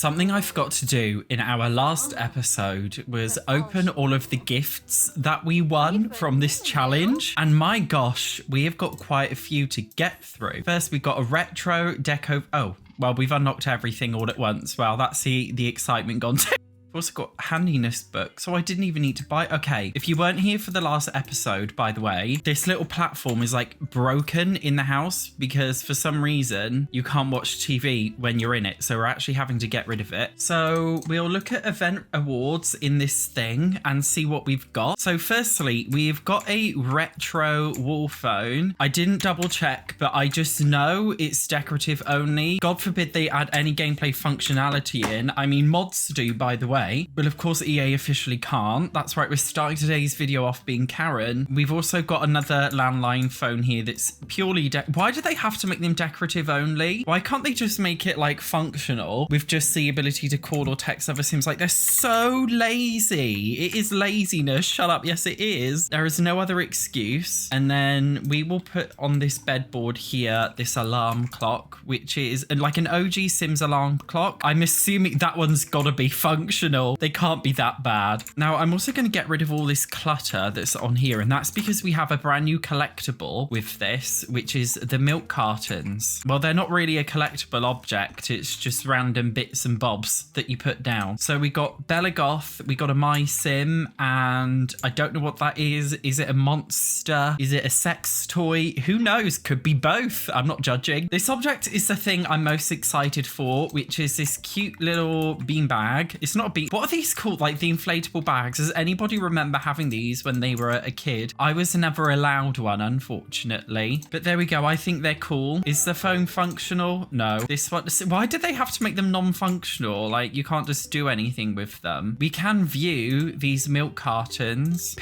Something I forgot to do in our last episode was open all of the gifts that we won from this challenge. And my gosh, we have got quite a few to get through. First, we got a retro deco. Oh, well, we've unlocked everything all at once. Well, that's the excitement gone too. I've also got handiness book, so I didn't even need to buy. Okay, if you weren't here for the last episode, by the way, this little platform is like broken in the house because for some reason you can't watch TV when you're in it. So we're actually having to get rid of it. So we'll look at event awards in this thing and see what we've got. So firstly, we've got a retro wall phone. I didn't double check, but I just know it's decorative only. God forbid they add any gameplay functionality in. I mean, mods do, by the way. But of course EA officially can't. That's right, we're starting today's video off being Karen. We've also got another landline phone here that's purely why do they have to make them decorative only? Why can't they just make it like functional with just the ability to call or text other sims? Like, they're so lazy. It is laziness. Shut up. Yes, it is. There is no other excuse. And then we will put on this bedboard here this alarm clock, which is like an OG Sims alarm clock. I'm assuming that one's got to be functional. They can't be that bad. Now, I'm also going to get rid of all this clutter that's on here, and that's because we have a brand new collectible with this, which is the milk cartons. Well, they're not really a collectible object. It's just random bits and bobs that you put down. So we got Bella Goth, we got a My Sim, and I don't know what that is. Is it a monster? Is it a sex toy? Who knows? Could be both. I'm not judging. This object is the thing I'm most excited for, which is this cute little beanbag. It's not a bean. What are these called? Like the inflatable bags. Does anybody remember having these when they were a kid? I was never allowed one, unfortunately. But there we go. I think they're cool. Is the phone functional? No. This one. Why did they have to make them non-functional? Like, you can't just do anything with them. We can view these milk cartons.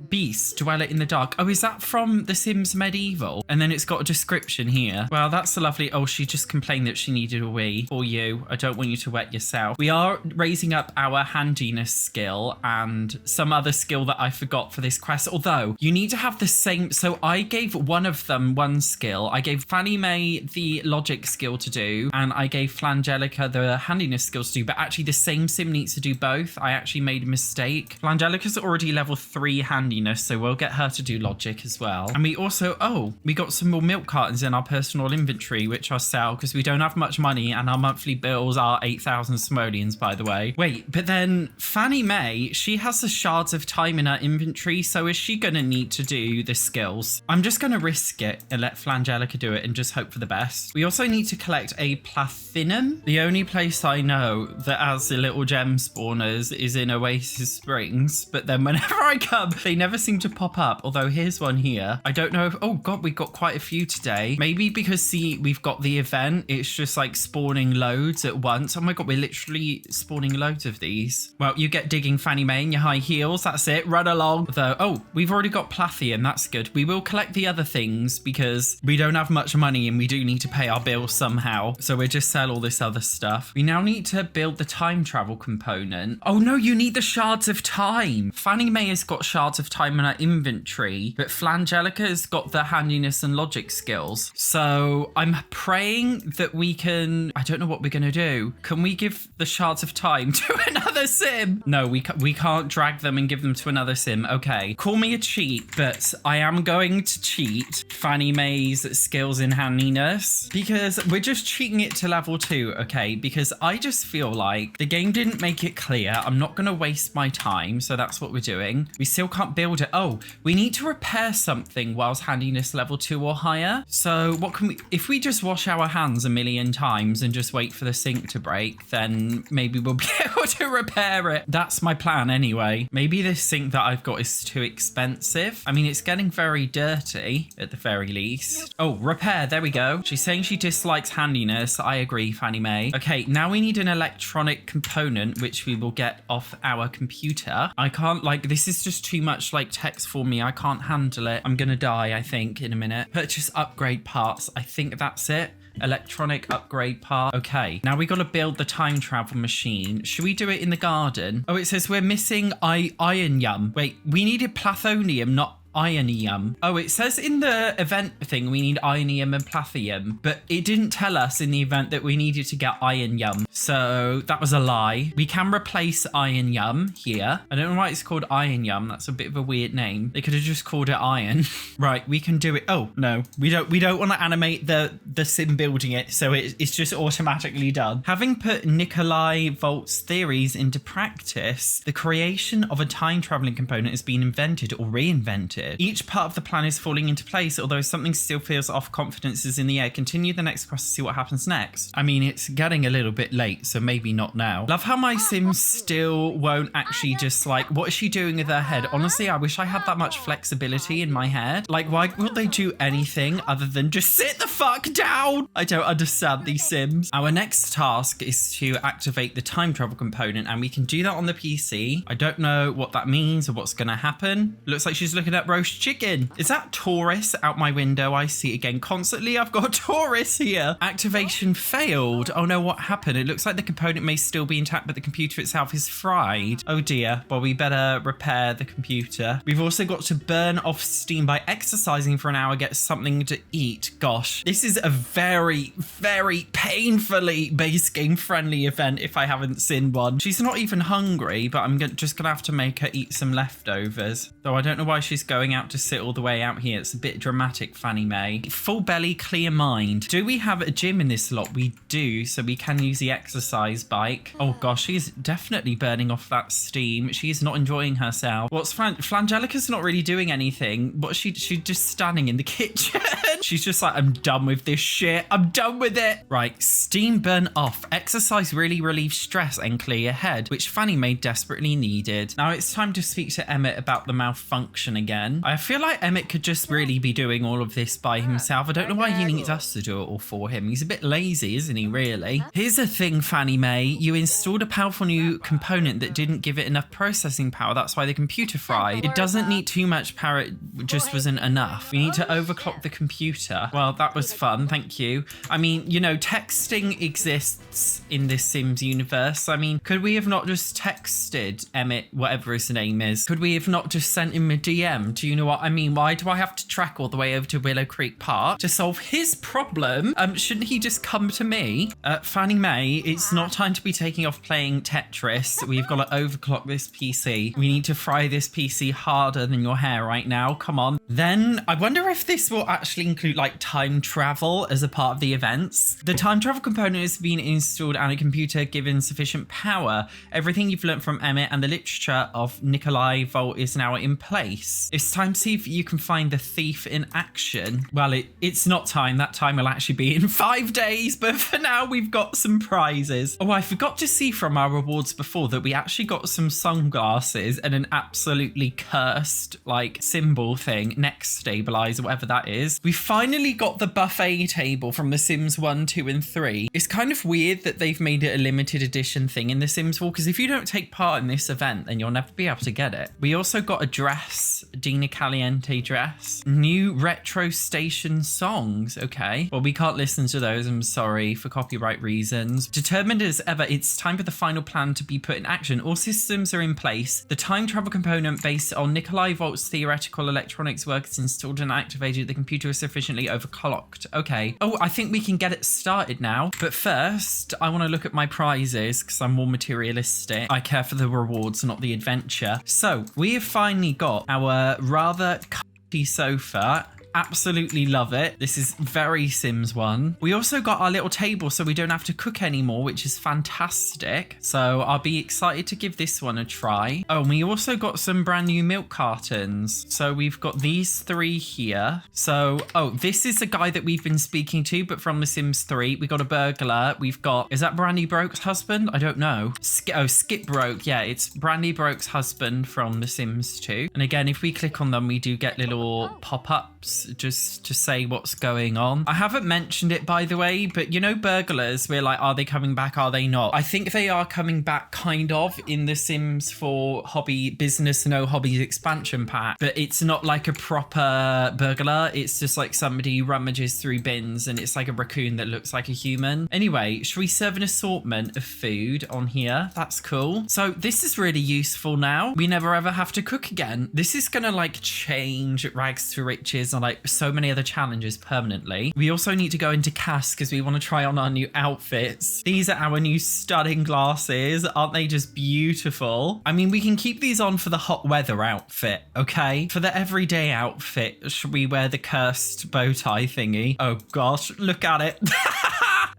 Beast, Dweller in the Dark. Oh, is that from The Sims Medieval? And then it's got a description here. Well, that's a lovely... Oh, she just complained that she needed a wee. For you. I don't want you to wet yourself. We are raising up our handiness skill and some other skill that I forgot for this quest. Although, you need to have the same... So I gave one of them one skill. I gave Fanny Mae the logic skill to do, and I gave Flangelica the handiness skill to do, but actually the same sim needs to do both. I actually made a mistake. Flangelica's already level 3 handiness, so we'll get her to do logic as well. And we also, we got some more milk cartons in our personal inventory, which I'll sell because we don't have much money and our monthly bills are 8,000 simoleons, by the way. Wait, but then Fanny Mae, she has the shards of time in her inventory, so is she going to need to do the skills? I'm just going to risk it and let Flangelica do it and just hope for the best. We also need to collect a platinum. The only place I know that has the little gem spawners is in Oasis Springs, but then whenever I come, they never seem to pop up. Although here's one here. I don't know if... Oh god, we got quite a few today. Maybe because, see, we've got the event. It's just like spawning loads at once. Oh my god, we're literally spawning loads of these. Well, you get digging Fanny Mae in your high heels. That's it. Run along. Though, oh, we've already got Plathium. That's good. We will collect the other things because we don't have much money and we do need to pay our bills somehow. So we'll just sell all this other stuff. We now need to build the time travel component. Oh no, you need the shards of time. Fanny Mae has got shards of time in her inventory, but Flangelica has got the handiness and logic skills. So I'm praying that we can... I don't know what we're going to do. Can we give the shards of time to another sim? No, we can't drag them and give them to another sim. Okay, call me a cheat, but I am going to cheat Fanny Mae's skills in handiness because we're just cheating it to level 2, okay? Because I just feel like the game didn't make it clear. I'm not going to waste my time, so that's what we're doing. We still can't build it. Oh, we need to repair something whilst handiness level 2 or higher. So what can we... If we just wash our hands a million times and just wait for the sink to break, then maybe we'll be able to repair it. That's my plan anyway. Maybe this sink that I've got is too expensive. I mean, it's getting very dirty at the very least. Oh, repair. There we go. She's saying she dislikes handiness. I agree, Fanny Mae. Okay, now we need an electronic component, which we will get off our computer. I can't, like, this is just too much, like, text for me. I can't handle it. I'm gonna die, I think, in a minute. Purchase upgrade parts. I think that's it. Electronic upgrade part. Okay, now we got to build the time travel machine. Should we do it in the garden? Oh, it says we're missing iron yum. Wait, we needed plathonium, not Ionium. Oh, it says in the event thing we need Ionium and Plathium, but it didn't tell us in the event that we needed to get Ionium. So that was a lie. We can replace Ionium here. I don't know why it's called Ionium. That's a bit of a weird name. They could have just called it iron. Right, we can do it. Oh, no. We don't want to animate the sim building it, so it's just automatically done. Having put Nikolai Volt's theories into practice, the creation of a time traveling component has been invented or reinvented. Each part of the plan is falling into place, although something still feels off. Confidence is in the air. Continue the next quest to see what happens next. I mean, it's getting a little bit late, so maybe not now. Love how my Sims still won't actually just like, what is she doing with her head? Honestly, I wish I had that much flexibility in my head. Like, why would they do anything other than just sit the fuck down? I don't understand these Sims. Our next task is to activate the time travel component, and we can do that on the PC. I don't know what that means or what's going to happen. Looks like she's looking at roast chicken. Is that Taurus out my window? I see it again constantly. I've got Taurus here. Activation failed. Oh no, what happened? It looks like the component may still be intact, but the computer itself is fried. Oh dear. Well, we better repair the computer. We've also got to burn off steam by exercising for an hour, get something to eat. Gosh, this is a very, very painfully base game friendly event if I haven't seen one. She's not even hungry, but I'm just gonna have to make her eat some leftovers. Though I don't know why she's going out to sit all the way out here. It's a bit dramatic, Fanny May. Full belly, clear mind. Do we have a gym in this lot? We do, so we can use the exercise bike. Oh gosh, she's definitely burning off that steam. She's not enjoying herself. What's Flangelica's not really doing anything. But she's just standing in the kitchen. She's just like, I'm done with this shit. I'm done with it. Right, steam burn off. Exercise really relieves stress and clear your head, which Fanny Mae desperately needed. Now it's time to speak to Emmett about the malfunction again. I feel like Emmett could just really be doing all of this by himself. I don't know why he needs us to do it all for him. He's a bit lazy, isn't he, really? Here's the thing, Fanny Mae. You installed a powerful new component that didn't give it enough processing power. That's why the computer fried. It doesn't need too much power. It just wasn't enough. We need to overclock the computer. Well, that was fun. Thank you. I mean, you know, texting exists in this Sims universe. I mean, could we have not just texted Emmett, whatever his name is? Could we have not just sent him a DM? Do you know what I mean? Why do I have to track all the way over to Willow Creek Park to solve his problem? Shouldn't he just come to me? Fanny Mae, it's not time to be taking off playing Tetris. We've got to overclock this PC. We need to fry this PC harder than your hair right now. Come on. Then I wonder if this will actually include like time travel as a part of the events. The time travel component has been installed and a computer given sufficient power. Everything you've learned from Emmett and the literature of Nikolai Volt is now in place. It's time to see if you can find the thief in action. Well, it's not time. That time will actually be in 5 days, but for now we've got some prizes. Oh, I forgot to see from our rewards before that we actually got some sunglasses and an absolutely cursed like symbol thing, neck stabilizer, whatever that is. We finally got the buffet table from The Sims 1, 2 and 3. It's kind of weird that they've made it a limited edition thing in The Sims 4, because if you don't take part in this event, then you'll never be able to get it. We also got a dress, Dina Caliente dress. New retro station songs. Okay. Well, we can't listen to those. I'm sorry, for copyright reasons. Determined as ever, it's time for the final plan to be put in action. All systems are in place. The time travel component based on Nikolai Volt's theoretical electronics work is installed and activated. The computer is sufficiently overclocked. Okay. Oh, I think we can get it started now. But first, I want to look at my prizes because I'm more materialistic. I care for the rewards, not the adventure. So we have finally got our rather comfy sofa. Absolutely love it. This is very Sims 1. We also got our little table so we don't have to cook anymore, which is fantastic. So I'll be excited to give this one a try. Oh, and we also got some brand new milk cartons. So we've got these 3 here. So, oh, this is the guy that we've been speaking to, but from The Sims 3. We got a burglar. We've got, is that Brandy Broke's husband? I don't know. Skip Broke. Yeah, it's Brandy Broke's husband from The Sims 2. And again, if we click on them, we do get little pop-ups Sims just to say what's going on. I haven't mentioned it, by the way, but you know burglars, we're like, are they coming back? Are they not? I think they are coming back kind of in the Sims 4 hobby business no hobbies expansion pack, but it's not like a proper burglar. It's just like somebody who rummages through bins and it's like a raccoon that looks like a human. Anyway, should we serve an assortment of food on here? That's cool. So this is really useful now. We never ever have to cook again. This is gonna like change rags to riches and like so many other challenges permanently. We also need to go into CAS because we want to try on our new outfits. These are our new stunning glasses. Aren't they just beautiful? I mean, we can keep these on for the hot weather outfit, okay? For the everyday outfit, should we wear the cursed bow tie thingy? Oh gosh, look at it.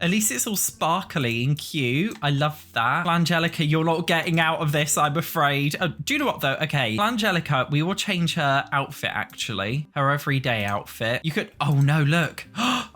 At least it's all sparkly and cute. I love that. Flangelica, you're not getting out of this, I'm afraid. Oh, do you know what though? Okay, Flangelica, we will change her outfit actually. Her everyday outfit. You could, oh no, look.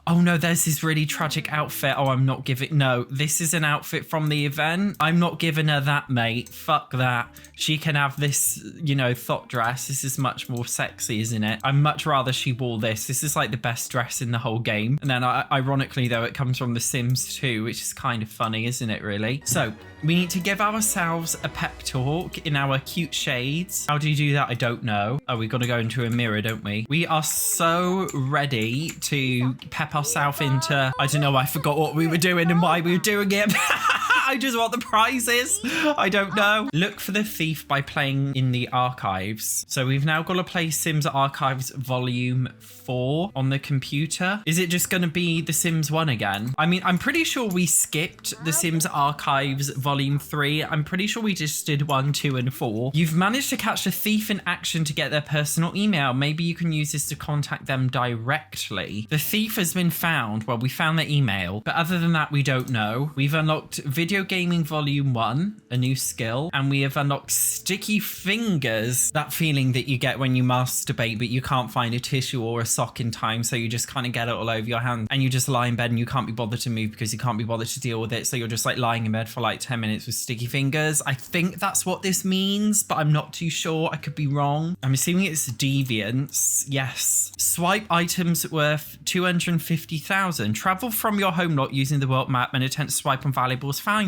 Oh no, there's this really tragic outfit. Oh, I'm not giving, no, this is an outfit from the event. I'm not giving her that, mate. Fuck that. She can have this, you know, thought dress. This is much more sexy, isn't it? I'd much rather she wore this. This is like the best dress in the whole game. And then ironically though, it comes from The Sims 2, which is kind of funny, isn't it really? So we need to give ourselves a pep talk in our cute shades. How do you do that? I don't know. Oh, we got to go into a mirror, don't we? We are so ready to pep ourselves into, I don't know, I forgot what we were doing and why we were doing it. I just want the prizes. I don't know. Look for the thief by playing in the archives. So we've now got to play Sims Archives Volume 4 on the computer. Is it just going to be The Sims 1 again? I mean, I'm pretty sure we skipped The Sims Archives Volume 3. I'm pretty sure we just did 1, 2, and 4. You've managed to catch a thief in action to get their personal email. Maybe you can use this to contact them directly. The thief has been found. Well, we found their email, but other than that, we don't know. We've unlocked Video Gaming Volume 1, a new skill, and we have unlocked Sticky Fingers, that feeling that you get when you masturbate, but you can't find a tissue or a sock in time, so you just kind of get it all over your hand, and you just lie in bed and you can't be bothered to move because you can't be bothered to deal with it, so you're just like lying in bed for like 10 minutes with sticky fingers. I think that's what this means, but I'm not too sure. I could be wrong. I'm assuming it's deviance. Yes. Swipe items worth 250,000. Travel from your home lot using the world map and attempt to swipe on valuables found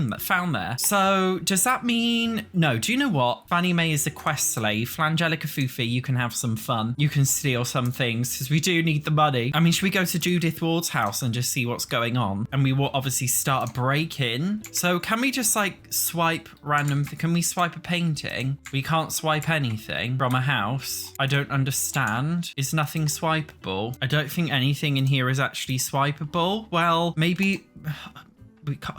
there. So does that mean, no, do you know what? Fannie Mae is a quest slave. Flangelica Fufi, you can have some fun. You can steal some things because we do need the money. I mean, should we go to Judith Ward's house and just see what's going on? And we will obviously start a break-in. So can we just like swipe random, can we swipe a painting? We can't swipe anything from a house. I don't understand. Is nothing swipeable? I don't think anything in here is actually swipeable. Well, maybe...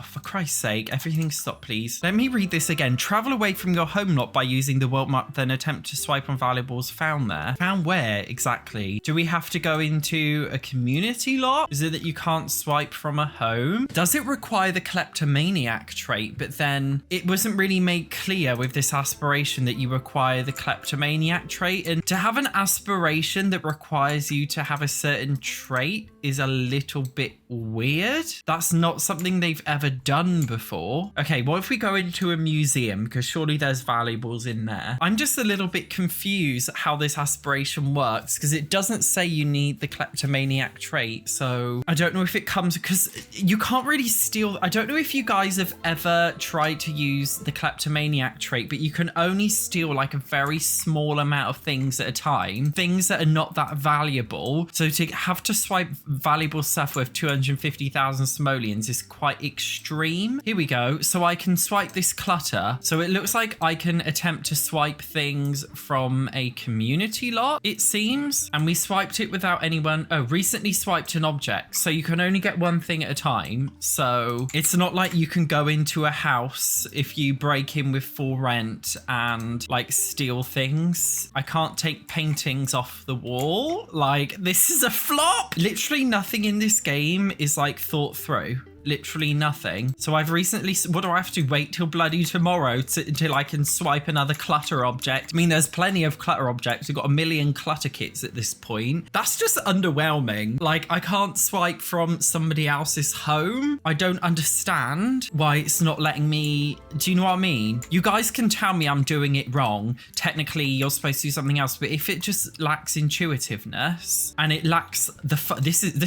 For Christ's sake, everything stop, please. Let me read this again. Travel away from your home lot by using the world map, then attempt to swipe on valuables found there. Found where exactly? Do we have to go into a community lot? Is it that you can't swipe from a home? Does it require the kleptomaniac trait? But then it wasn't really made clear with this aspiration that you require the kleptomaniac trait. And to have an aspiration that requires you to have a certain trait is a little bit weird. That's not something they've ever done before. Okay, what if we go into a museum? Because surely there's valuables in there. I'm just a little bit confused how this aspiration works because it doesn't say you need the kleptomaniac trait. So I don't know if it comes, because you can't really steal. I don't know if you guys have ever tried to use the kleptomaniac trait, but you can only steal like a very small amount of things at a time, things that are not that valuable. So to have to swipe valuable stuff worth 250,000 simoleons is quite extreme. Here we go. So I can swipe this clutter. So it looks like I can attempt to swipe things from a community lot, it seems. And we swiped it without anyone. Oh, recently swiped an object. So you can only get one thing at a time. So it's not like you can go into a house if you break in with full rent and like steal things. I can't take paintings off the wall. Like, this is a flop. Literally nothing in this game is like thought through. literally nothing. So I've recently, what do I have to wait till bloody tomorrow until I can swipe another clutter object? I mean, there's plenty of clutter objects. We've got a million clutter kits at this point. That's just underwhelming. Like, I can't swipe from somebody else's home. I don't understand why it's not letting me. Do you know what I mean? You guys can tell me I'm doing it wrong. Technically, you're supposed to do something else, but if it just lacks intuitiveness and it lacks The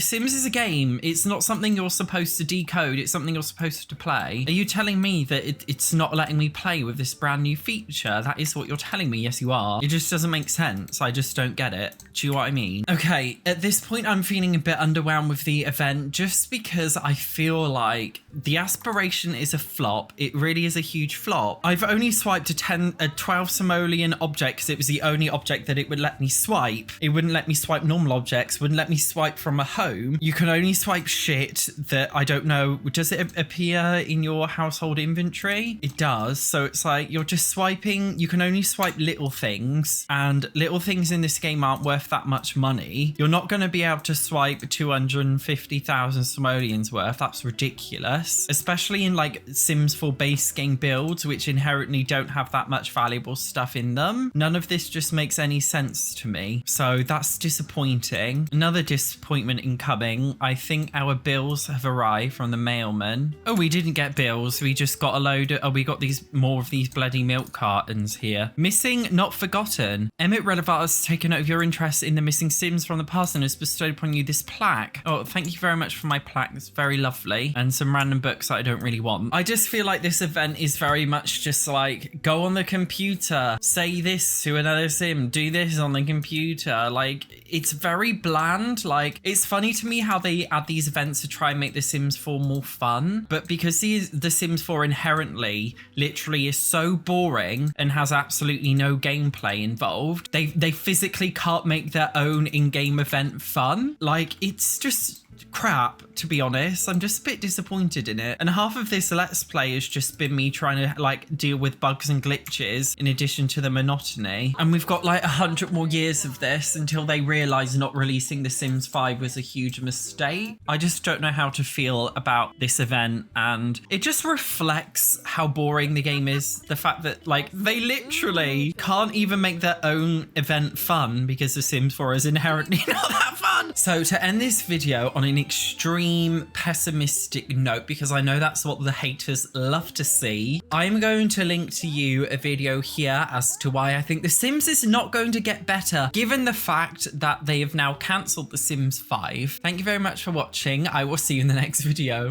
Sims is a game. It's not something you're supposed to decode. It's something you're supposed to play. Are you telling me that it's not letting me play with this brand new feature? That is what you're telling me. Yes, you are. It just doesn't make sense. I just don't get it. Do you know what I mean? Okay, at this point, I'm feeling a bit underwhelmed with the event just because I feel like the aspiration is a flop. It really is a huge flop. I've only swiped a 12 simoleon object because it was the only object that it would let me swipe. It wouldn't let me swipe normal objects, wouldn't let me swipe from a home. You can only swipe shit that I don't know. Does it appear in your household inventory? It does. So it's like you're just swiping. You can only swipe little things, and little things in this game aren't worth that much money. You're not going to be able to swipe 250,000 simoleons worth. That's ridiculous, especially in like Sims 4 base game builds, which inherently don't have that much valuable stuff in them. None of this just makes any sense to me. So that's disappointing. Another disappointment incoming. I think our bills have arrived from the mailman. Oh, we didn't get bills. We just got a load of, oh, we got more of these bloody milk cartons here. Missing, not forgotten. Emmett Relevant has taken note of your interest in the missing Sims from the past and has bestowed upon you this plaque. Oh, thank you very much for my plaque. It's very lovely. And some random books that I don't really want. I just feel like this event is very much just like, go on the computer, say this to another Sim, do this on the computer. Like, it's very bland. Like, it's funny to me how they add these events to try and make The Sims 4 more fun, but because The Sims 4 inherently literally is so boring and has absolutely no gameplay involved, they physically can't make their own in-game event fun. Like, it's just crap, to be honest. I'm just a bit disappointed in it. And half of this Let's Play has just been me trying to like deal with bugs and glitches in addition to the monotony. And we've got like 100 more years of this until they realize not releasing The Sims 5 was a huge mistake. I just don't know how to feel about this event, and it just reflects how boring the game is. The fact that like they literally can't even make their own event fun because The Sims 4 is inherently not that fun. So to end this video on an extreme pessimistic note, because I know that's what the haters love to see, I'm going to link to you a video here as to why I think The Sims is not going to get better, given the fact that they have now cancelled The Sims 5. Thank you very much for watching. I will see you in the next video.